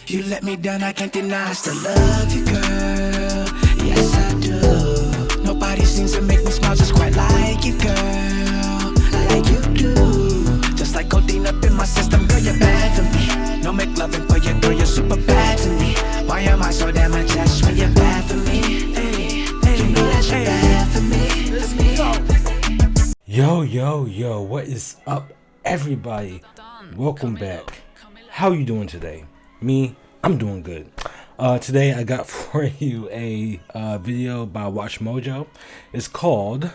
You let me down, I can't deny. I still love you, girl. Yes, I do. Nobody seems to make me smile just quite like you, girl. Like you do. Just like codeine up in my system, girl, you're bad for me. No make loving for you, girl, you're super bad to me. Why am I so damn attached when you're bad for me? Hey, hey, you know that you're bad for me. Let's go. Yo, what is up, everybody? Welcome back. How you doing today? Me, I'm doing good. Today I got for you a video by Watch Mojo. It's called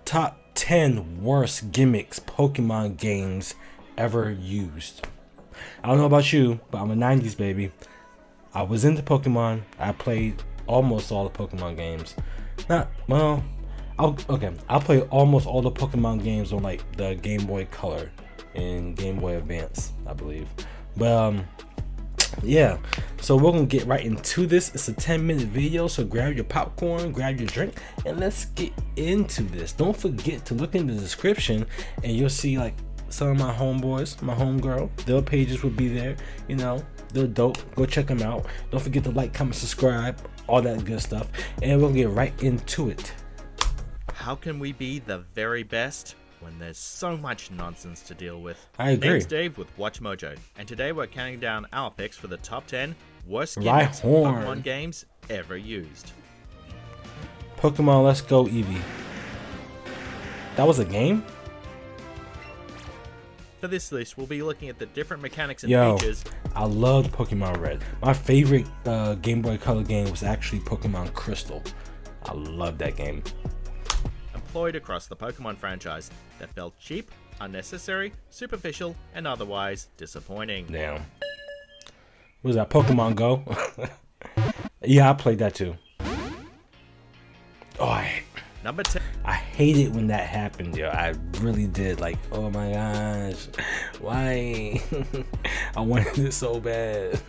Top 10 Worst Gimmicks Pokemon Games Ever Used. I don't know about you, but I'm a 90s baby. I was into Pokemon. I played almost all the Pokemon games. I'll play almost all the Pokemon games on like the Game Boy Color and Game Boy Advance, I believe. But yeah, so we're gonna get right into this. It's a 10-minute video, so grab your popcorn, grab your drink, and let's get into this. Don't forget to look in the description and you'll see like some of my homeboys, my homegirl, their pages will be there. You know, they're dope. Go check them out. Don't forget to like, comment, subscribe, all that good stuff, and we'll get right into it. How can we be the very best when there's so much nonsense to deal with? I agree. Name's Dave with Watch Mojo, and today we're counting down our picks for the top 10 worst gimmicks Pokemon games ever used. Pokemon Let's Go Eevee. That was a game? For this list, we'll be looking at the different mechanics and features. I loved Pokemon Red. My favorite Game Boy Color game was actually Pokemon Crystal. I love that game. Employed across the Pokemon franchise that felt cheap, unnecessary, superficial, and otherwise disappointing. Damn. What was that, Pokemon Go? Yeah, I played that too. Oh, Number 10. I hated when that happened, yo. I really did. Like, oh my gosh, why? I wanted it so bad.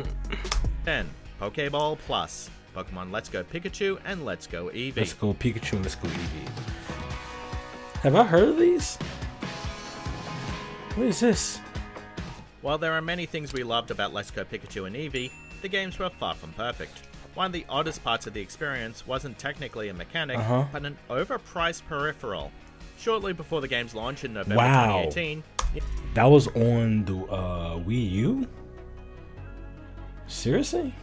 10. Pokeball Plus. Pokemon Let's Go Pikachu and Let's Go Eevee. Let's Go Pikachu and Let's Go Eevee. Have I heard of these? What is this? While there are many things we loved about Let's Go Pikachu and Eevee, the games were far from perfect. One of the oddest parts of the experience wasn't technically a mechanic, but an overpriced peripheral. Shortly before the game's launch in November 2018... That was on the Wii U? Seriously?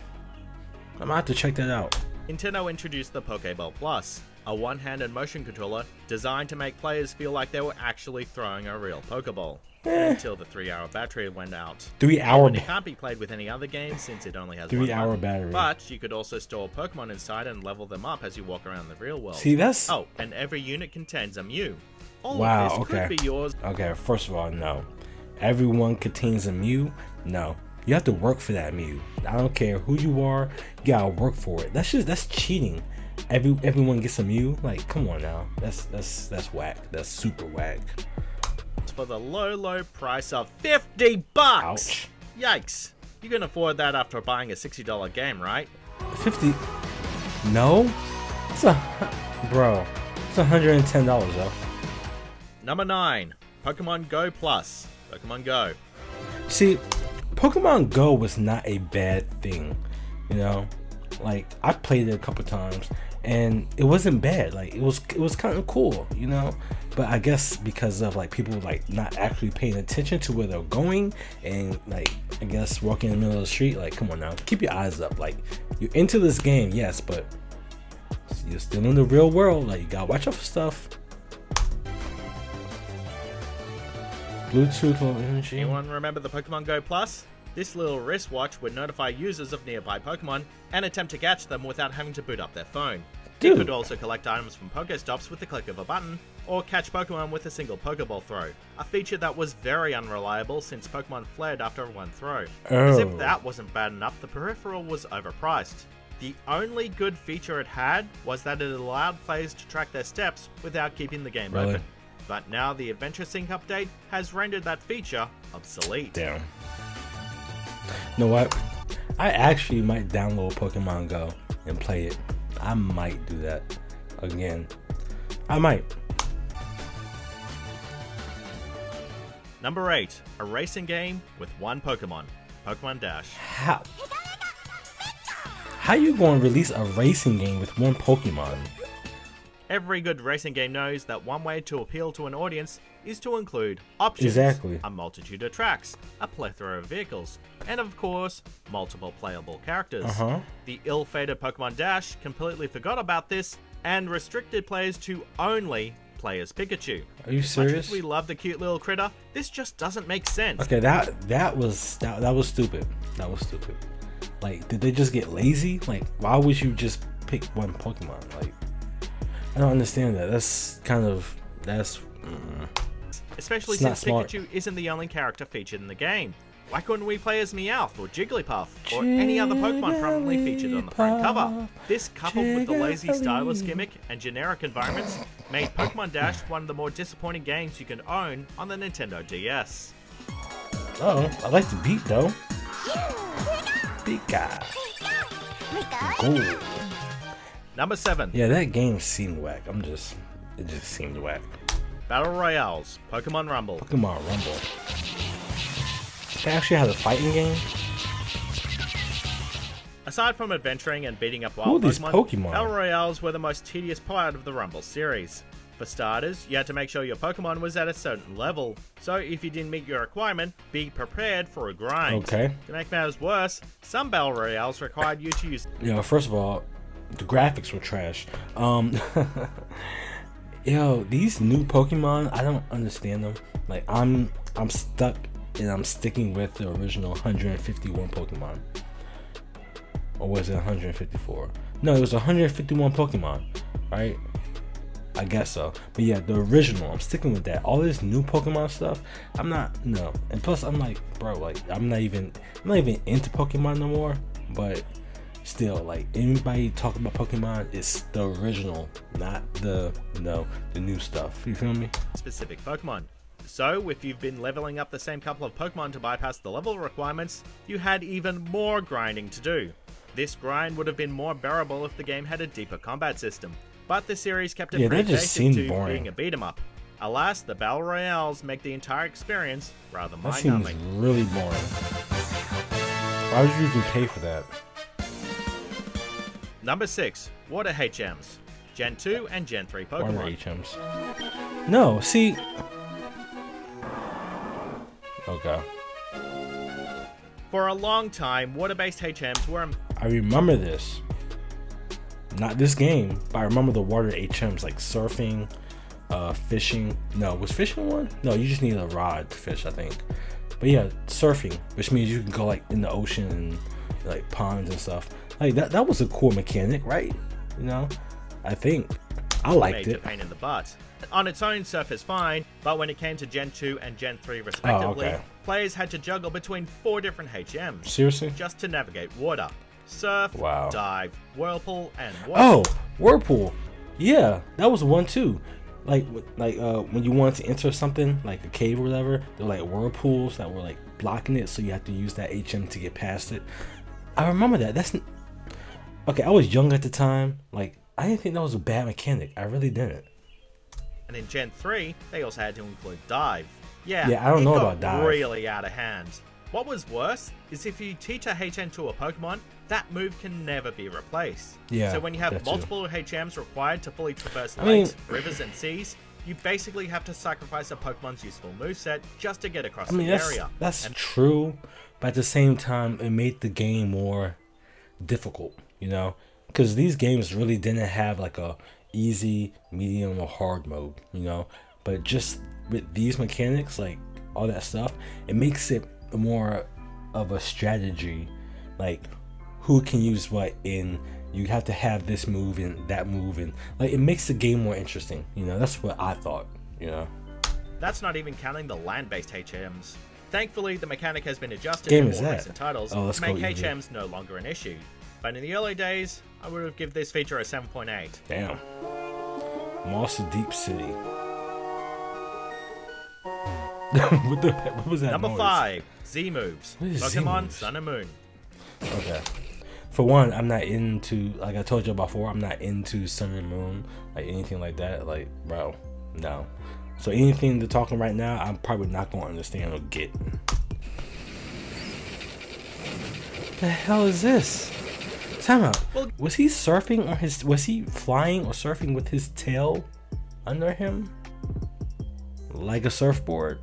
I'm gonna have to check that out. Nintendo introduced the Pokeball Plus, a one-handed motion controller designed to make players feel like they were actually throwing a real Pokeball. Until the 3-hour battery went out. 3-hour? It can't be played with any other game since it only has 3-hour battery. But you could also store Pokemon inside and level them up as you walk around the real world. See, that's... Oh, and every unit contains a Mew. All wow, of this could be yours. Okay, first of all, no. Everyone contains a Mew? No. You have to work for that Mew. I don't care who you are, you gotta work for it. That's cheating. Everyone gets a Mew? Like, come on now. That's whack. That's super whack. For the low price of $50. Ouch. Yikes. You can afford that after buying a $60 game, right? 50? No? Bro, it's $110 though. Number 9. Pokemon Go Plus. Pokemon Go. See, Pokemon Go was not a bad thing, you know? Like, I played it a couple times and it wasn't bad. Like, it was kind of cool, you know? But I guess because of like people like not actually paying attention to where they're going and like I guess walking in the middle of the street, like come on now, keep your eyes up. Like you're into this game, yes, but you're still in the real world. Like you gotta watch out for stuff. Bluetooth low energy. Anyone remember the Pokemon Go Plus? This little wristwatch would notify users of nearby Pokemon and attempt to catch them without having to boot up their phone. Dude. You could also collect items from Pokestops with the click of a button, or catch Pokemon with a single Pokeball throw. A feature that was very unreliable since Pokemon fled after one throw. As if that wasn't bad enough, the peripheral was overpriced. The only good feature it had was that it allowed players to track their steps without keeping the game open. But now the Adventure Sync update has rendered that feature obsolete. Damn. You know what? I actually might download Pokemon Go and play it. I might do that again. I might. Number 8. A racing game with one Pokemon. Pokemon Dash. How you going to release a racing game with one Pokemon? Every good racing game knows that one way to appeal to an audience is to include options, Exactly. a multitude of tracks, a plethora of vehicles, and of course, multiple playable characters. The ill-fated Pokemon Dash completely forgot about this and restricted players to only play as Pikachu. Are you Much serious? as we love the cute little critter, this just doesn't make sense. Okay, that was stupid. That was stupid. Like, did they just get lazy? Like, why would you just pick one Pokemon? Like, I don't understand that. Especially it's not since smart. Pikachu isn't the only character featured in the game. Why couldn't we play as Meowth or Jigglypuff or any other Pokemon prominently featured on the front cover? This, coupled with the lazy stylus gimmick and generic environments, made Pokemon Dash one of the more disappointing games you can own on the Nintendo DS. Oh, I like the beat though. Pika. Gold. Number 7. Yeah, that game seemed whack. It just seemed whack. Battle Royales, Pokemon Rumble. Pokemon Rumble. They actually had a fighting game? Aside from adventuring and beating up Who wild are these Pokemon, Pokemon? Battle Royales were the most tedious part of the Rumble series. For starters, you had to make sure your Pokemon was at a certain level, so if you didn't meet your requirement, be prepared for a grind. Okay. To make matters worse, some Battle Royales required you to use... You know, first of all, the graphics were trash. Yo, these new Pokemon, I don't understand them. Like, I'm stuck and I'm sticking with the original 151 Pokemon. Or was it 154? No, it was 151 Pokemon, right? I guess so. But yeah, the original, I'm sticking with that. All this new Pokemon stuff, no. And plus I'm like, bro, like I'm not even into Pokemon no more. But still, like, anybody talking about Pokemon, it's the original, not the new stuff. You feel me? specific Pokemon. So, if you've been leveling up the same couple of Pokemon to bypass the level requirements, you had even more grinding to do. This grind would have been more bearable if the game had a deeper combat system, but the series kept it pretty that just basic seemed to boring. being a beat-em-up. Alas, the Battle Royales make the entire experience rather That seems mind-numbing. really boring. Why would you even pay for that? Number 6. Water HMs. Gen 2 and Gen 3 Water Pokemon. HMs. No, see. Okay. For a long time, water-based HMs were I remember this. Not this game, but I remember the water HMs like surfing, fishing. No, was fishing one? No, you just need a rod to fish, I think. But yeah, surfing, which means you can go like in the ocean and like ponds and stuff. Like that was a cool mechanic, right? You know, I think I liked major it. pain in the butt. On its own, surf is fine, but when it came to Gen 2 and Gen 3 respectively, okay. players had to juggle between 4 different HMs Seriously? just to navigate water. Surf, Wow. dive, whirlpool, and water. Oh, whirlpool. Yeah, that was one too. Like when you wanted to enter something like a cave or whatever, there were like whirlpools that were like blocking it, so you had to use that HM to get past it. I remember that. Okay. I was young at the time. Like, I didn't think that was a bad mechanic. I really didn't. And in Gen 3, they also had to include dive. Yeah, I don't know it about got dive. really out of hand. What was worse is if you teach a HM to a Pokemon, that move can never be replaced. Yeah, So when you have that too. multiple HMs required to fully traverse I mean- lakes, rivers, and seas, you basically have to sacrifice a Pokemon's useful moveset just to get across I mean, the area. that's true, but at the same time, it made the game more difficult, you know? Because these games really didn't have like a easy, medium, or hard mode, you know? But just with these mechanics, like all that stuff, it makes it more of a strategy, like who can use what in. You have to have this move and that move, and like it makes the game more interesting, you know? That's what I thought, you know? That's not even counting the land-based HMs. Thankfully, the mechanic has been adjusted Game in is more that? recent titles Oh, let's to make go easy. HMs no longer an issue. But in the early days, I would have given this feature a 7.8. Damn. Monster Deep City. What was that Number noise? 5. Z-Moves. What is Pokemon Z-moves? Sun and Moon. Okay. For one, I'm not into, like I told you before, I'm not into Sun and Moon, like anything like that. Like, bro, no. So anything they're talking right now, I'm probably not gonna understand or get. The hell is this? Time out. Was he surfing on his? Was he flying or surfing with his tail under him, like a surfboard?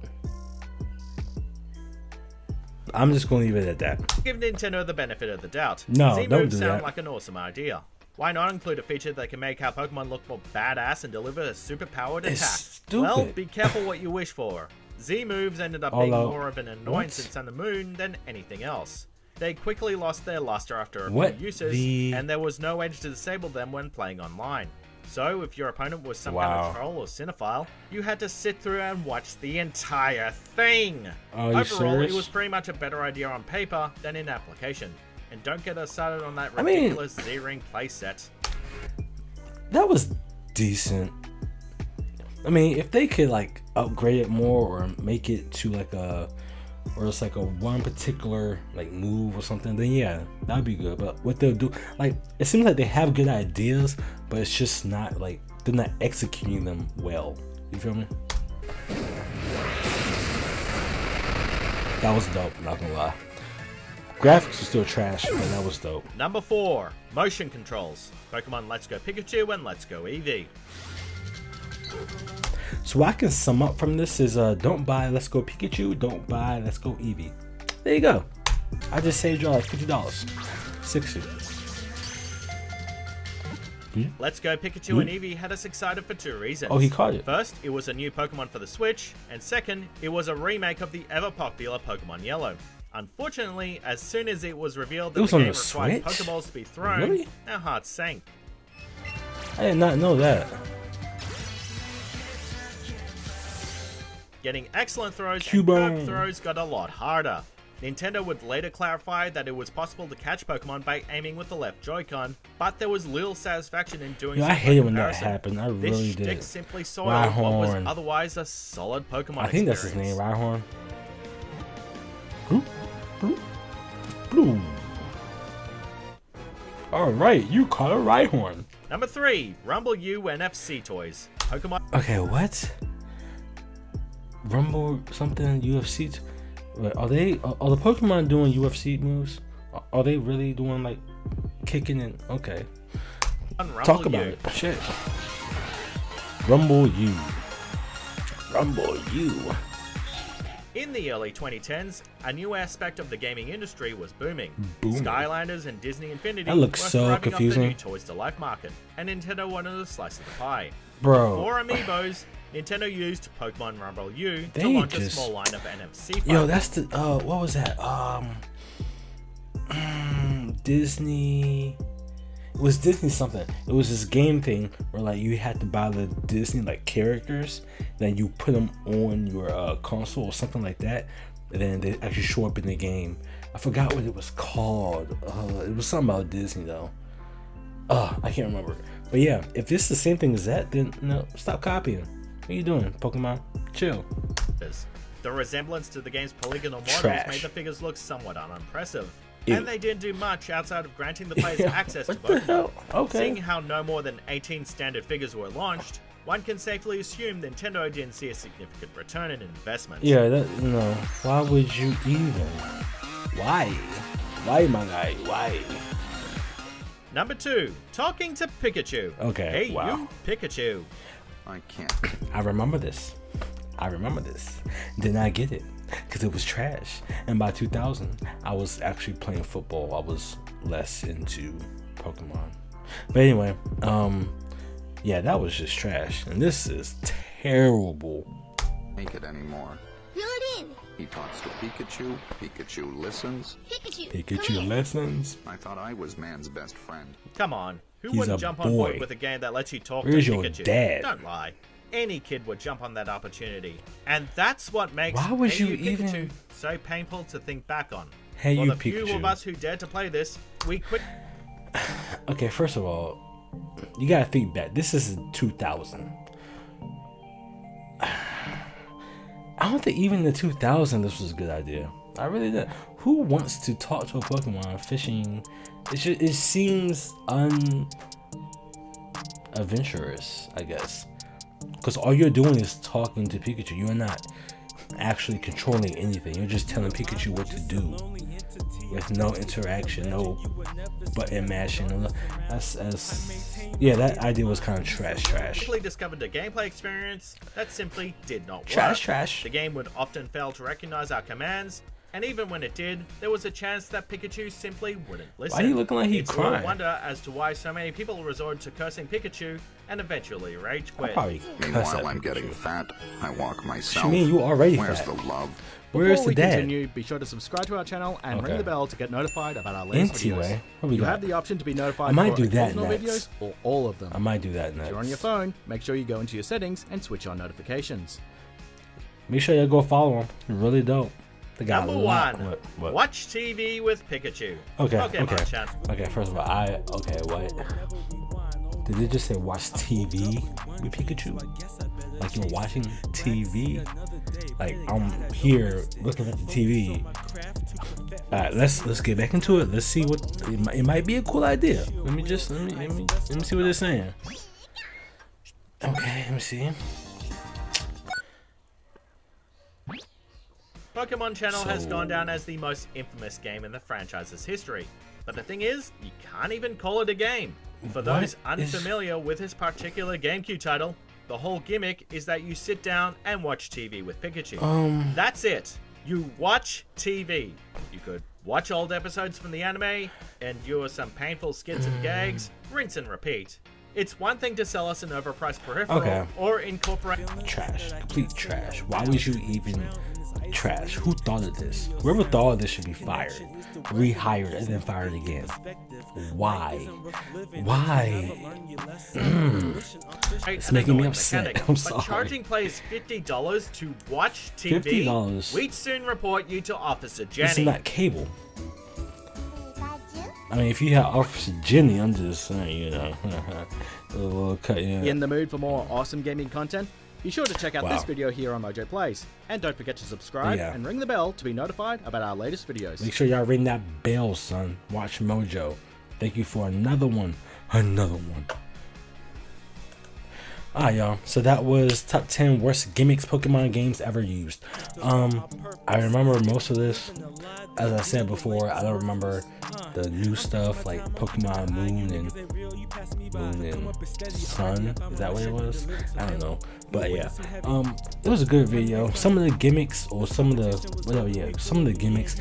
I'm just gonna leave it at that. Give Nintendo the benefit of the doubt. No, Z-moves don't do sound that. like an awesome idea. Why not include a feature that can make our Pokemon look more badass and deliver a super-powered attack? Stupid. Well, be careful what you wish for. Z-moves ended up being more of an annoyance in Sun and Moon than anything else. They quickly lost their luster after a few uses, and there was no edge to disable them when playing online. So, if your opponent was some kind of troll or cinephile, you had to sit through and watch the entire thing. Overall, it was pretty much a better idea on paper than in application. And don't get us started on that ridiculous Z-Ring playset. That was decent. I mean, if they could like upgrade it more or make it to like a, or it's like a one particular like move or something, then yeah, that'd be good. But what they'll do, like, it seems like they have good ideas, but it's just not like they're not executing them well. You feel me? That was dope, not gonna lie. Graphics are still trash, but that was dope. Number 4, motion controls. Pokemon Let's Go Pikachu and Let's Go Eevee. So what I can sum up from this is don't buy Let's Go Pikachu, don't buy Let's Go Eevee. There you go. I just saved y'all like $50. $60. Let's Go Pikachu and Eevee had us excited for 2 reasons. Oh, he caught it. First, it was a new Pokemon for the Switch, and second, it was a remake of the ever-popular Pokemon Yellow. Unfortunately, as soon as it was revealed that the game required Pokeballs to be thrown, our hearts sank. I did not know that. Getting excellent throws and curved throws got a lot harder. Nintendo would later clarify that it was possible to catch Pokemon by aiming with the left Joy-Con, but there was little satisfaction in doing so. I hated when that happened. I really did. This simply soiled what was otherwise a solid Pokemon I think experience. that's his name, Rhyhorn. Blue. Alright, you caught a Rhyhorn. Number 3, Rumble U NFC toys. Pokemon. Okay, what? Rumble something UFC? Wait, are the Pokemon doing UFC moves? Are they really doing like kicking and okay? Talk about it. Shit. Rumble U. Rumble U. In the early 2010s, a new aspect of the gaming industry was booming. Skylanders and Disney Infinity that looks so confusing. Up the new Toys to Life market, and Nintendo wanted a slice of the pie. Bro. For Amiibos, Nintendo used Pokemon Rumble U to launch a small line of NFC files. Yo, that's the what was that? Disney. It was Disney something. It was this game thing where like you had to buy the Disney like characters, then you put them on your console or something like that, and then they actually show up in the game. I forgot what it was called. It was something about Disney though. I can't remember. But yeah, if this is the same thing as that, then no, stop copying. What are you doing, Pokemon? Chill. The resemblance to the game's polygonal models made the figures look somewhat unimpressive. And they didn't do much outside of granting the players access to Pokemon. Okay. Seeing how no more than 18 standard figures were launched, one can safely assume Nintendo didn't see a significant return in investment. Yeah, why would you even? Why? Why, my guy? Why? Number 2, talking to Pikachu. Okay, hey, you, Pikachu. I can't. I remember this. Did not get it because it was trash. And by 2000, I was actually playing football. I was less into Pokemon. But anyway, yeah, that was just trash. And this is terrible. Make it anymore. Fill it in. He talks to Pikachu. Pikachu listens. Pikachu listens. I thought I was man's best friend. Come on. Who He's wouldn't a jump boy. on board with a game that lets you talk Where's to your Pikachu? dad? Don't lie. Any kid would jump on that opportunity. And that's what makes Why would you Pikachu even so painful to think back on. Hey, For you the few Pikachu. of us who dared to play this, we quit. Okay, first of all, you gotta think back. This is 2000. I don't think even in 2000 this was a good idea. I really did. Who wants to talk to a Pokemon fishing? It seems adventurous, I guess. Because all you're doing is talking to Pikachu. You're not actually controlling anything. You're just telling Pikachu what to do. with no interaction, no button mashing. Yeah, that idea was kind of trash. Quickly discovered a gameplay experience that simply did not work. Trash. The game would often fail to recognize our commands, and even when it did, there was a chance that Pikachu simply wouldn't listen. Why are you looking like he's it's crying? no wonder as to why so many people resort to cursing Pikachu and eventually rage quit. Meanwhile, I'm getting fat. I walk myself. What you mean? You already Where's fat? the love? Where's Before the we dad? continue, be sure to subscribe to our channel and ring the bell to get notified about our latest videos. What we You got? have the option to be notified I might for do that occasional next. videos or all of them. I might do that If next. you're on your phone, make sure you go into your settings and switch on notifications. Make sure you go follow him. Really dope. They got Number a lot. one, What? watch TV with Pikachu. Okay. Pokemon channel. Okay. First of all, what? Did they just say watch TV with Pikachu? Like you're watching TV? Like I'm here looking at the TV. Alright, let's get back into it. Let's see what it might be a cool idea. Let me see what they're saying. Okay, let me see. Pokemon Channel has gone down as the most infamous game in the franchise's history. But the thing is, you can't even call it a game. For those unfamiliar with this particular GameCube title, the whole gimmick is that you sit down and watch TV with Pikachu. That's it. You watch TV. You could watch old episodes from the anime, endure some painful skits and gags, rinse and repeat. It's one thing to sell us an overpriced peripheral or incorporate trash, complete trash. Why would you even trash? Who thought of this? Whoever thought of this should be fired, rehired, and then fired again. Why? It's making me upset. I'm sorry. But charging players $50 to watch TV, $50. we'd soon report you to Officer Jenny. Isn't that cable? I mean, if you have Officer Jenny, I'm just saying, you know, a little cut, yeah. In the mood for more awesome gaming content? Be sure to check out this video here on Mojo Plays. And don't forget to subscribe and ring the bell to be notified about our latest videos. Make sure y'all ring that bell, son. Watch Mojo. Thank you for another one. Alright, y'all. So that was top 10 worst gimmicks Pokemon games ever used. I remember most of this. As I said before, I don't remember the new stuff like Pokemon Moon and Sun. Is that what it was? I don't know. But yeah, it was a good video. Some of the gimmicks, or some of the gimmicks,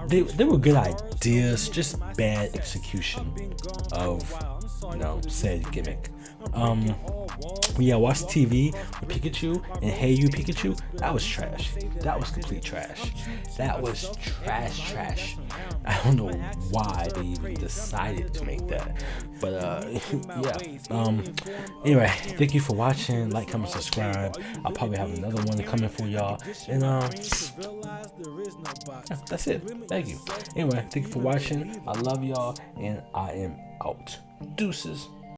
they were good ideas, just bad execution of, you know, said gimmick. Watch TV with Pikachu and Hey You Pikachu. That was trash. That was complete trash. That was trash. I don't know why they even decided to make that, but anyway, thank you for watching. Like, comment, subscribe. I'll probably have another one coming for y'all, and that's it. Thank you. Anyway, thank you for watching. I love y'all, and I am out. Deuces.